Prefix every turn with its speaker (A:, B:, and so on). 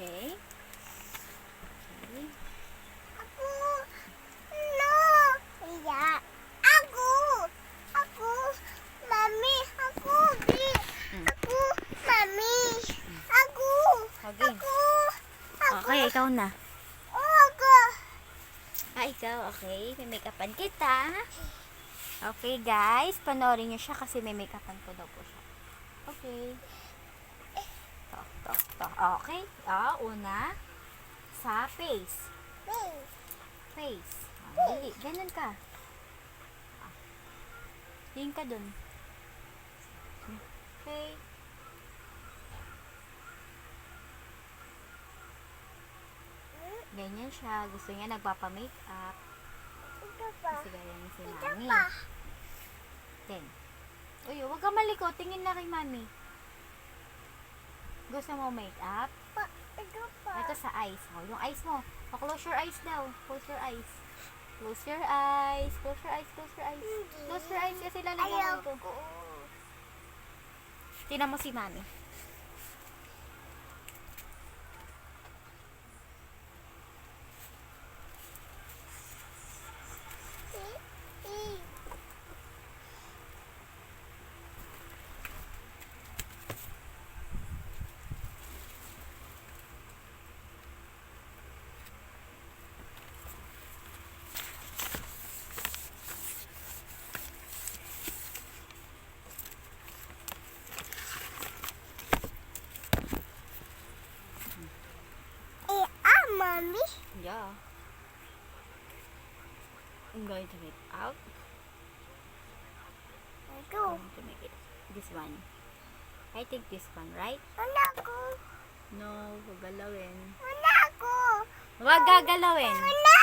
A: Okay. Okay.
B: Ako. No. Iya. Ako. Ako. Mami. Ako. Bi. Ako. Mami. Ako.
A: Okay.
B: Ako.
A: Okay, ikaw na.
B: Ako.
A: Ikaw, okay. May make-upan kita. Okay, guys. Panoorin nyo siya kasi may make-upan ko daw po siya. Okay. To. Okay. Una. Sa face. Face. Dali. Ganun ka. Tingin ka dun. Okay. Ganyan siya. Gusto niya nagpapa-makeup.
B: Ito pa.
A: Kasi ganyan si
B: Ito
A: Mami.
B: pa.
A: Ten. Uy, huwag ka malikot. Tingin na kay Mami. Gusto mo makeup?
B: Ito pa.
A: Ito sa eyes. Yung eyes mo. Close your eyes daw. Close your eyes. Close your eyes. Close your eyes. Close your eyes. Close your eyes kasi lalagyan ko.
B: Ayoko.
A: Tingnan mo si Mami.
B: Mommy.
A: Yeah. I'm going to make out. I'm
B: Ito.
A: going to make it this one. I think this one, right?
B: Wala ko.
A: No, huwag galawin.
B: Wala ko.
A: Huwag gagalawin.
B: Wala